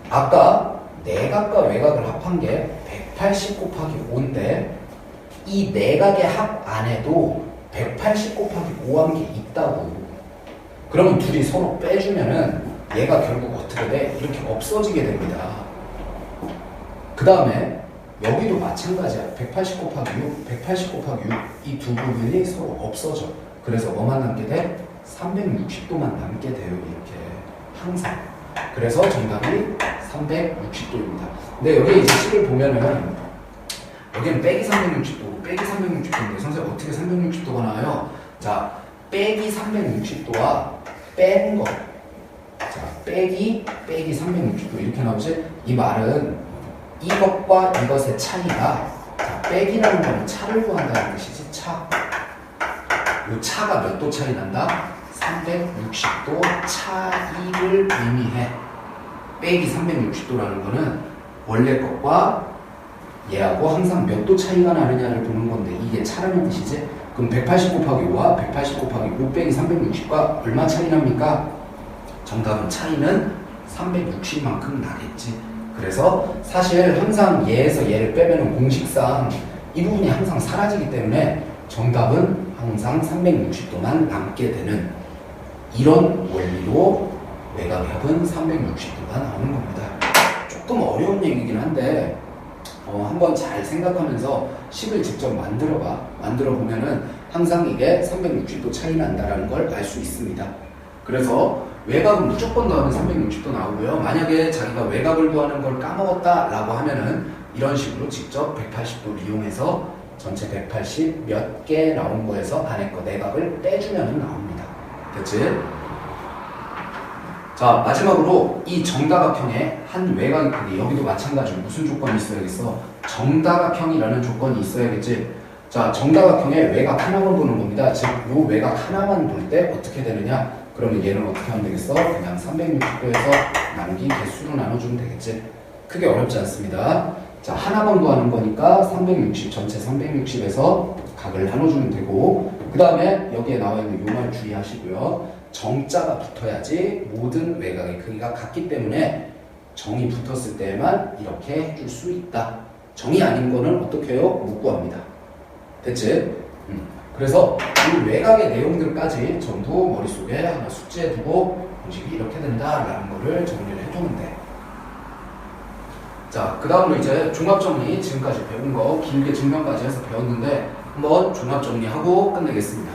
아까 내각과 외각을 합한 게 180 곱하기 5인데 이 내각의 합 안에도 180 곱하기 5한 게 있다고. 그러면 둘이 서로 빼주면은 얘가 결국 어떻게 돼? 이렇게 없어지게 됩니다. 그 다음에 여기도 마찬가지야. 180 곱하기 6, 180 곱하기 6 이 두 부분이 서로 없어져. 그래서 뭐만 남게 돼? 360도만 남게 돼요. 이렇게 항상. 그래서 정답이 360도입니다. 근데 여기 이제 식을 보면은 여기는 빼기 360도고 빼기 360도인데 선생님 어떻게 360도가 나와요? 자, 빼기 360도와 뺀 거. 자, 빼기 360도 이렇게 나오지? 이 말은 이것과 이것의 차이가, 자, 빼기라는 거는 차를 구한다는 뜻이지. 차. 이 차가 몇 도 차이 난다? 360도 차이를 의미해. 빼기 360도라는 거는 원래 것과 얘하고 항상 몇 도 차이가 나느냐를 보는 건데 이게 차라는 뜻이지. 그럼 180 곱하기 5와 180 곱하기 5 빼기 360과 얼마 차이 납니까? 정답은 차이는 360만큼 나겠지. 그래서 사실 항상 얘에서 얘를 빼면 공식상 이 부분이 항상 사라지기 때문에 정답은 항상 360도만 남게 되는 이런 원리로 외곽의 합은 360도가 나오는 겁니다. 조금 어려운 얘기긴 한데 한번 잘 생각하면서 식을 직접 만들어봐. 만들어보면은 항상 이게 360도 차이 난다라는 걸 알 수 있습니다. 그래서 외곽은 무조건 더하면 360도 나오고요. 만약에 자기가 외곽을 구하는 걸 까먹었다라고 하면은 이런 식으로 직접 180도를 이용해서 전체 180 몇 개 나온 거에서 안에 거 내각을 빼주면 나옵니다. 됐지? 자, 마지막으로 이 정다각형의 한 외곽의 크기, 여기도 마찬가지로 무슨 조건이 있어야겠어? 정다각형이라는 조건이 있어야겠지. 자, 정다각형의 외곽 하나만 보는 겁니다. 즉, 요 외곽 하나만 볼 때 어떻게 되느냐? 그러면 얘는 어떻게 하면 되겠어? 그냥 360도에서 나누기 개수로 나눠주면 되겠지. 크게 어렵지 않습니다. 자, 하나만 구하는 거니까 360, 전체 360에서 각을 나눠주면 되고, 그 다음에 여기에 나와 있는 요 말 주의하시고요. 정자가 붙어야지 모든 외곽의 크기가 같기 때문에 정이 붙었을 때만 이렇게 해줄 수 있다. 정이 아닌 거는 어떻게 해요? 못 구합니다. 됐지? 그래서 이 외곽의 내용들까지 전부 머릿속에 하나 숙지해 두고 공식이 이렇게 된다라는 거를 정리를 해주면 돼. 자, 그 다음으로 이제 종합정리, 지금까지 배운 거 길게 증명까지 해서 배웠는데 한번 종합정리하고 끝내겠습니다.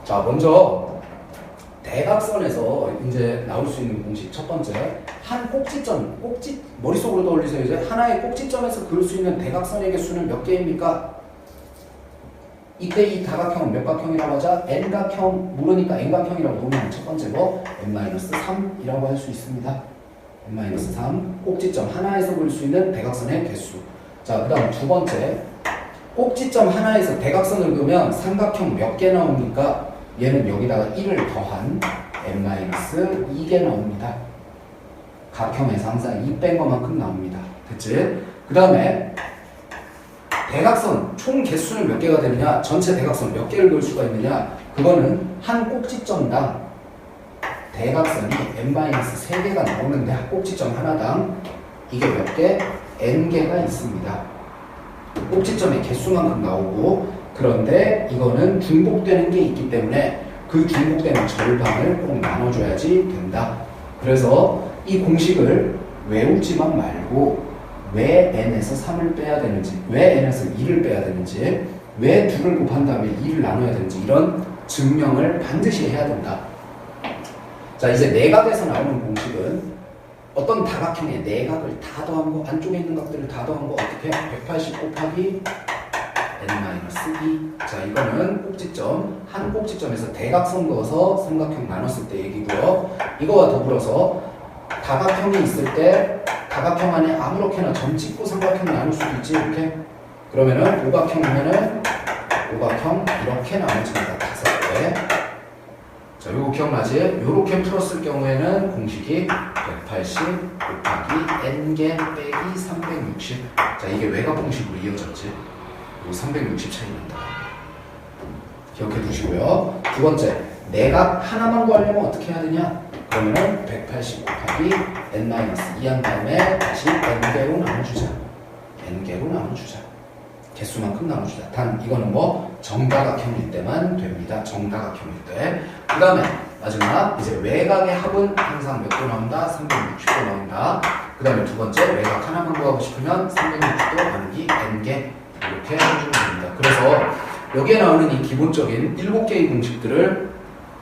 자, 먼저 대각선에서 이제 나올 수 있는 공식 첫 번째, 한 꼭지점, 머릿속으로 떠올리세요. 이제 하나의 꼭지점에서 그을 수 있는 대각선의 개수는 몇 개입니까? 이때 이 다각형은 몇 각형이라고 하자? n각형, 모르니까 n각형이라고 보면 첫 번째 거 n-3이라고 할 수 있습니다. n-3, 꼭지점 하나에서 그을 수 있는 대각선의 개수. 자, 그 다음 두 번째, 꼭지점 하나에서 대각선을 그으면 삼각형 몇 개 나옵니까? 얘는 여기다가 1을 더한 n-2개 나옵니다. 각형에서 항상 2 뺀 것만큼 나옵니다. 됐지? 그 다음에 대각선 총 개수는 몇 개가 되느냐? 전체 대각선 몇 개를 그을 수가 있느냐? 그거는 한 꼭지점당 대각선이 n-3개가 나오는데 한 꼭지점 하나당 이게 몇 개? n개가 있습니다. 꼭지점의 개수만큼 나오고, 그런데 이거는 중복되는 게 있기 때문에 그 중복되는 절반을 꼭 나눠줘야지 된다. 그래서 이 공식을 외우지만 말고 왜 n에서 3을 빼야 되는지, 왜 n에서 2를 빼야 되는지, 왜 2를 곱한 다음에 2를 나눠야 되는지 이런 증명을 반드시 해야 된다. 자, 이제 내각에서 나오는 공식은 어떤 다각형의 내각을 다 더한 거, 안쪽에 있는 각들을 다 더한 거 어떻게? 180 곱하기 n-2. 자, 이거는 꼭지점, 한 꼭지점에서 대각선 그어서 삼각형 나눴을 때 얘기고요. 이거와 더불어서 다각형이 있을 때 다각형 안에 아무렇게나 점 찍고 삼각형 나눌 수도 있지, 이렇게. 그러면은 오각형이면은 오각형 이렇게 나눠집니다. 5개. 자, 요거 기억나지? 요렇게 풀었을 경우에는 공식이 180 곱하기 n개 빼기 360. 자, 이게 외곽 공식으로 이어졌지? 요 360 차이 난다. 기억해 두시고요. 두 번째, 내각 하나만 구하려면 어떻게 해야 되냐? 그러면은 180 곱하기 n-2 한 다음에 다시 n개로 나눠주자. n개로 나눠주자. 개수만큼 나눠주자. 단 이거는 뭐 정다각형일 때만 됩니다. 정다각형일 때. 그 다음에 마지막 이제 외곽의 합은 항상 몇 도 나온다? 360도 나온다. 그 다음에 두 번째, 외곽 하나만 구하고 싶으면 360도 나누기 n개 이렇게 해주면 됩니다. 그래서 여기에 나오는 이 기본적인 7개의 공식들을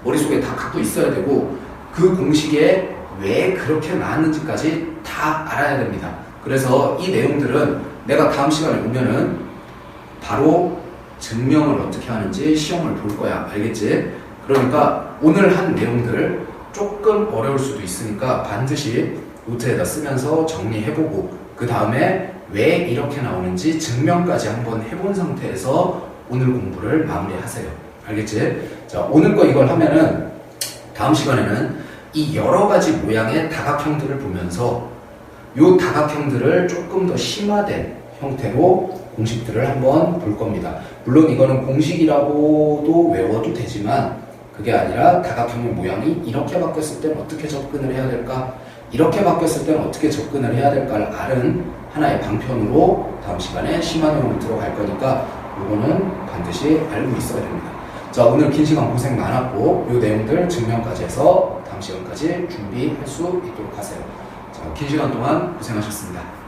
머릿속에 다 갖고 있어야 되고 그 공식에 왜 그렇게 나왔는지까지 다 알아야 됩니다. 그래서 이 내용들은 내가 다음 시간에 오면은 바로 증명을 어떻게 하는지 시험을 볼 거야. 알겠지? 그러니까 오늘 한 내용들 조금 어려울 수도 있으니까 반드시 노트에다 쓰면서 정리해보고 그 다음에 왜 이렇게 나오는지 증명까지 한번 해본 상태에서 오늘 공부를 마무리하세요. 알겠지? 자, 오늘 거 이걸 하면은 다음 시간에는 이 여러 가지 모양의 다각형들을 보면서 이 다각형들을 조금 더 심화된 형태로 공식들을 한번 볼 겁니다. 물론 이거는 공식이라고도 외워도 되지만 그게 아니라 다각형의 모양이 이렇게 바뀌었을 때는 어떻게 접근을 해야 될까? 이렇게 바뀌었을 때는 어떻게 접근을 해야 될까를 아는 하나의 방편으로 다음 시간에 심화내용으로 들어갈 거니까 이거는 반드시 알고 있어야 됩니다. 자, 오늘 긴 시간 고생 많았고 이 내용들 증명까지 해서 다음 시간까지 준비할 수 있도록 하세요. 자, 긴 시간 동안 고생하셨습니다.